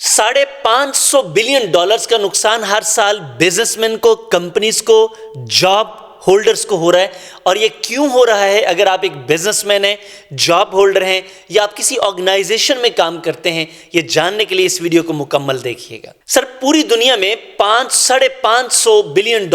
$550 billion का नुकसान हर साल बिजनेसमैन को, कंपनीज को, जॉब होल्डर्स को हो रहा है। और ये क्यों हो रहा है? अगर आप एक बिजनेसमैन हैं, जॉब होल्डर हैं, या आप किसी ऑर्गेनाइजेशन में काम करते हैं, ये जानने के लिए इस वीडियो को मुकम्मल देखिएगा। सर, पूरी दुनिया में $550 बिलियन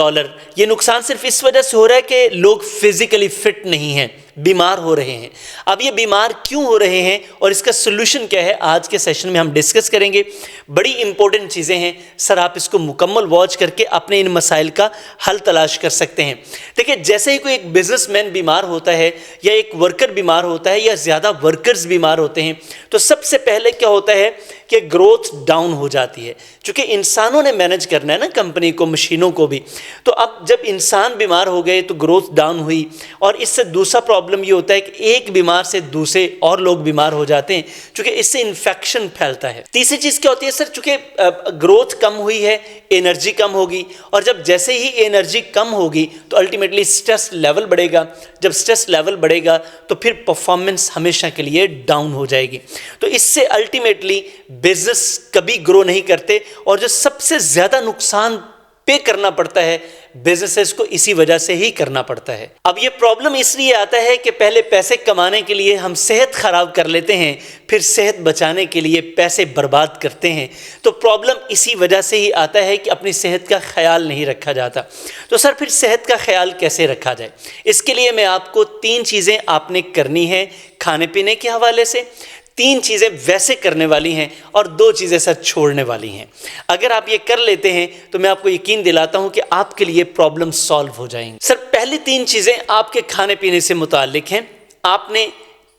ये नुकसान सिर्फ इस वजह से हो रहा है कि लोग फिजिकली फिट नहीं हैं, बीमार हो रहे हैं। अब ये बीमार क्यों हो रहे हैं और इसका सोल्यूशन क्या है, आज के सेशन में हम डिस्कस करेंगे। बड़ी इंपॉर्टेंट चीज़ें हैं सर, आप इसको मुकम्मल वॉच करके अपने इन मसाइल का हल तलाश कर सकते हैं। देखिए, जैसे ही कोई एक बिजनेसमैन बीमार होता है या एक वर्कर बीमार होता है या ज़्यादा वर्कर्स बीमार होते हैं, तो सबसे पहले क्या होता है कि ग्रोथ डाउन हो जाती है। चूँकि इंसानों ने मैनेज करना है ना कंपनी को, मशीनों को भी, तो अब जब इंसान बीमार हो गए तो ग्रोथ डाउन हुई। और इससे दूसरा प्रॉब्लम ये होता है कि एक बीमार से दूसरे और लोग बीमार हो जाते हैं, चूँकि इससे इन्फेक्शन फैलता है। तीसरी चीज़ क्या होती है सर, चूँकि ग्रोथ कम हुई है, एनर्जी कम होगी, और जब जैसे ही एनर्जी कम होगी तो अल्टीमेटली स्ट्रेस लेवल बढ़ेगा। जब स्ट्रेस लेवल बढ़ेगा तो फिर परफॉर्मेंस हमेशा के लिए डाउन हो जाएगी। तो इससे अल्टीमेटली बिजनेस कभी ग्रो नहीं करते, और जो सबसे ज़्यादा नुकसान पे करना पड़ता है बिजनेसेस को, इसी वजह से ही करना पड़ता है। अब ये प्रॉब्लम इसलिए आता है कि पहले पैसे कमाने के लिए हम सेहत खराब कर लेते हैं, फिर सेहत बचाने के लिए पैसे बर्बाद करते हैं। तो प्रॉब्लम इसी वजह से ही आता है कि अपनी सेहत का ख्याल नहीं रखा जाता। तो सर, फिर सेहत का ख्याल कैसे रखा जाए? इसके लिए मैं आपको 3 चीज़ें आपने करनी है खाने पीने के हवाले से। 3 चीज़ें वैसे करने वाली हैं और 2 चीज़ें सर छोड़ने वाली हैं। अगर आप ये कर लेते हैं तो मैं आपको यकीन दिलाता हूं कि आपके लिए प्रॉब्लम सॉल्व हो जाएंगी। सर, पहली 3 चीज़ें आपके खाने पीने से मुताल्लिक हैं। आपने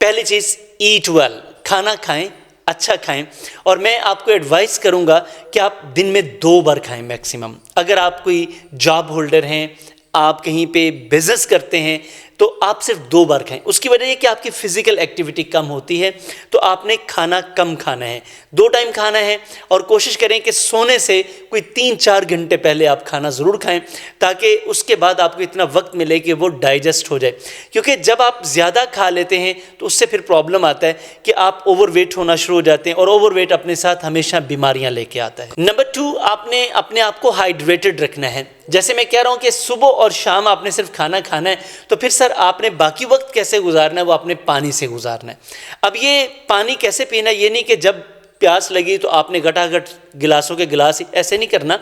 पहली चीज़, ईट वेल, खाना खाएं, अच्छा खाएं। और मैं आपको एडवाइस करूंगा कि आप दिन में 2 बार खाएं मैक्सिमम। अगर आप कोई जॉब होल्डर हैं, आप कहीं पे बिजनेस करते हैं, तो आप सिर्फ 2 बार खाएं। उसकी वजह ये कि आपकी फिजिकल एक्टिविटी कम होती है, तो आपने खाना कम खाना है, 2 टाइम खाना है। और कोशिश करें कि सोने से कोई 3-4 घंटे पहले आप खाना ज़रूर खाएं, ताकि उसके बाद आपको इतना वक्त मिले कि वो डाइजेस्ट हो जाए। क्योंकि जब आप ज़्यादा खा लेते हैं तो उससे फिर प्रॉब्लम आता है कि आप ओवरवेट होना शुरू हो जाते हैं, और ओवरवेट अपने साथ हमेशा बीमारियाँ लेके आता है। नंबर 2, आपने अपने आप को हाइड्रेटेड रखना है। जैसे मैं कह रहा हूँ कि सुबह और शाम आपने सिर्फ खाना खाना है, तो फिर सर आपने बाकी वक्त कैसे गुजारना है, वो आपने पानी से गुजारना है। अब ये पानी कैसे पीना है, ये नहीं कि जब प्यास लगी तो आपने घटाघट गिलासों के गिलास, ऐसे नहीं करना।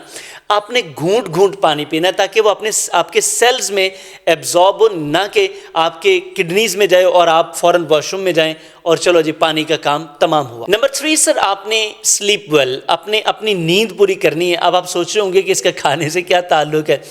आपने घूंट घूंट पानी पीना है, ताकि वो आपके सेल्स में एब्जॉर्ब हो, ना कि आपके किडनीज में जाए और आप फौरन वॉशरूम में जाएं और चलो जी पानी का काम तमाम हुआ। नंबर 3 सर, आपने स्लीप वेल, अपनी नींद पूरी करनी है। अब आप सोच रहे होंगे कि इसका खाने से क्या ताल्लुक है।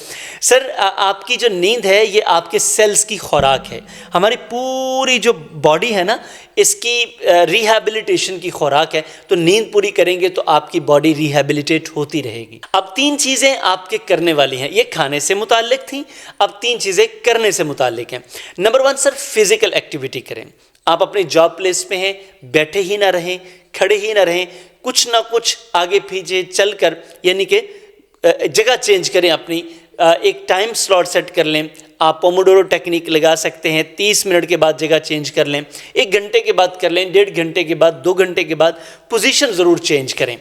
सर, आपकी जो नींद है ये आपके सेल्स की खुराक है। हमारी पूरी जो बॉडी है ना, इसकी रिहैबिलिटेशन की खुराक है। तो नींद पूरी करेंगे तो आपकी बॉडी रिहैबिलिटेट होती रहेगी। अब 3 चीज़ें आपके करने वाली हैं, ये खाने से मुताल्लिक थी। अब 3 चीज़ें करने से मुताल्लिक हैं। नंबर 1 सर, फिजिकल एक्टिविटी करें। आप अपने जॉब प्लेस पे हैं, बैठे ही ना रहें, खड़े ही ना रहें, कुछ ना कुछ आगे पीछे चलकर, यानी कि जगह चेंज करें अपनी। एक टाइम स्लॉट सेट कर लें। आप पोमोडोरो टेक्निक लगा सकते हैं, 30 मिनट के बाद जगह चेंज कर लें, 1 घंटे के बाद कर लें, 1.5 घंटे के बाद, 2 घंटे के बाद पोजीशन ज़रूर चेंज करें।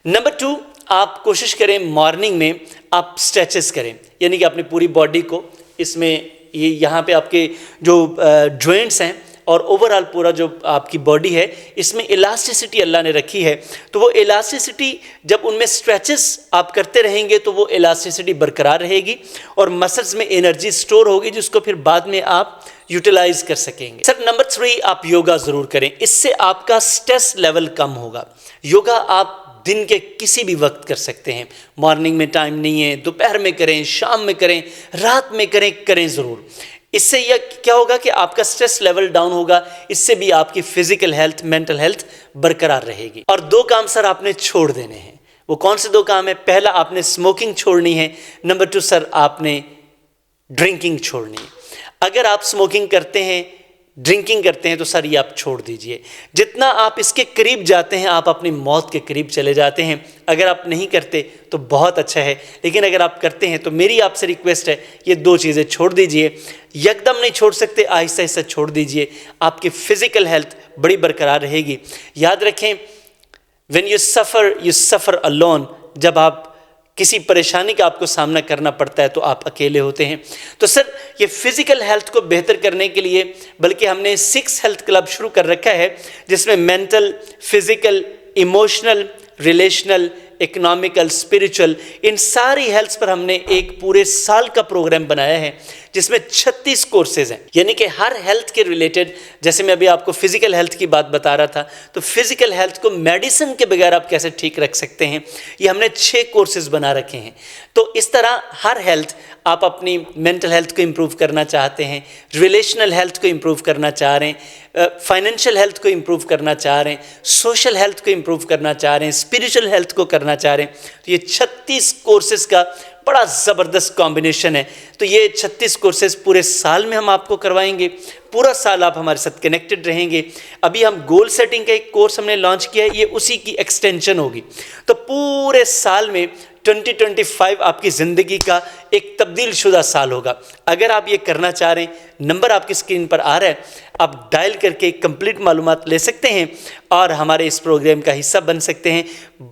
नंबर 2, आप कोशिश करें मॉर्निंग में आप स्ट्रेचेस करें, यानी कि अपनी पूरी बॉडी को, इसमें ये यहाँ पे आपके जो जॉइंट्स हैं और ओवरऑल पूरा जो आपकी बॉडी है, इसमें इलास्टिसिटी अल्लाह ने रखी है। तो वो इलास्टिसिटी, जब उनमें स्ट्रेचेस आप करते रहेंगे तो वो इलास्टिसिटी बरकरार रहेगी और मसल्स में एनर्जी स्टोर होगी, जिसको फिर बाद में आप यूटिलाइज कर सकेंगे। सर, नंबर 3, आप योगा ज़रूर करें। इससे आपका स्ट्रेस लेवल कम होगा। योगा आप दिन के किसी भी वक्त कर सकते हैं। मॉर्निंग में टाइम नहीं है, दोपहर में करें, शाम में करें, रात में करें ज़रूर। इससे यह क्या होगा कि आपका स्ट्रेस लेवल डाउन होगा। इससे भी आपकी फिजिकल हेल्थ, मेंटल हेल्थ बरकरार रहेगी। और 2 काम सर आपने छोड़ देने हैं। वो कौन से 2 काम है? पहला, आपने स्मोकिंग छोड़नी है। नंबर 2 सर, आपने ड्रिंकिंग छोड़नी है। अगर आप स्मोकिंग करते हैं, ड्रिंकिंग करते हैं, तो सर ये आप छोड़ दीजिए। जितना आप इसके करीब जाते हैं, आप अपनी मौत के करीब चले जाते हैं। अगर आप नहीं करते तो बहुत अच्छा है, लेकिन अगर आप करते हैं तो मेरी आपसे रिक्वेस्ट है, ये 2 चीज़ें छोड़ दीजिए। यकदम नहीं छोड़ सकते, आहिस्ता आहिस्ता छोड़ दीजिए। आपकी फ़िज़िकल हेल्थ बड़ी बरकरार रहेगी। याद रखें, When you suffer alone. जब आप किसी परेशानी का आपको सामना करना पड़ता है तो आप अकेले होते हैं। तो सर ये फिजिकल हेल्थ को बेहतर करने के लिए बल्कि हमने 6 हेल्थ क्लब शुरू कर रखा है, जिसमें mental, physical, emotional, relational, economical, spiritual, इन सारी हेल्थ पर हमने एक पूरे साल का प्रोग्राम बनाया है, जिसमें 36 कोर्सेज हैं। यानी कि हर हेल्थ के रिलेटेड, जैसे मैं अभी आपको फिजिकल हेल्थ की बात बता रहा था, तो फिजिकल हेल्थ को मेडिसिन के बगैर आप कैसे ठीक रख सकते हैं, ये हमने 6 कोर्सेज बना रखे हैं। तो इस तरह हर हेल्थ, आप अपनी मेंटल हेल्थ को इम्प्रूव करना चाहते हैं, रिलेशनल हेल्थ को इम्प्रूव करना चाह रहे हैं, फाइनेंशियल हेल्थ को इम्प्रूव करना चाह रहे हैं, सोशल हेल्थ को इम्प्रूव करना चाह रहे हैं, स्पिरिचुअल हेल्थ को करना चाह रहे हैं, तो ये 36 कोर्सेज का बड़ा ज़बरदस्त कॉम्बिनेशन है। तो ये 36 कोर्सेज पूरे साल में हम आपको करवाएंगे। पूरा साल आप हमारे साथ कनेक्टेड रहेंगे। अभी हम गोल सेटिंग का एक कोर्स हमने लॉन्च किया है, ये उसी की एक्सटेंशन होगी। तो पूरे साल में 2025 आपकी ज़िंदगी का एक तब्दील शुदा साल होगा। अगर आप ये करना चाह रहे हैं, नंबर आपकी स्क्रीन पर आ रहा है, आप डायल करके कंप्लीट मालूमात ले सकते हैं और हमारे इस प्रोग्राम का हिस्सा बन सकते हैं।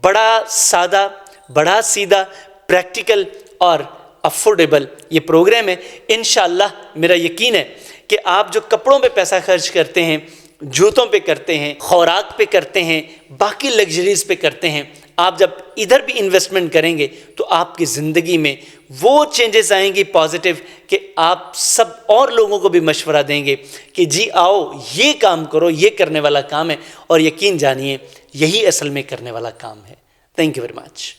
बड़ा सादा, बड़ा सीधा, प्रैक्टिकल और अफोर्डेबल ये प्रोग्राम है। इंशाअल्लाह मेरा यकीन है कि आप जो कपड़ों पे पैसा खर्च करते हैं, जूतों पे करते हैं, खुराक पे करते हैं, बाकी लग्जरीज पे करते हैं, आप जब इधर भी इन्वेस्टमेंट करेंगे तो आपकी ज़िंदगी में वो चेंजेस आएंगी पॉजिटिव, कि आप सब और लोगों को भी मशवरा देंगे कि जी आओ ये काम करो, ये करने वाला काम है, और यकीन जानिए यही असल में करने वाला काम है। Thank you very much.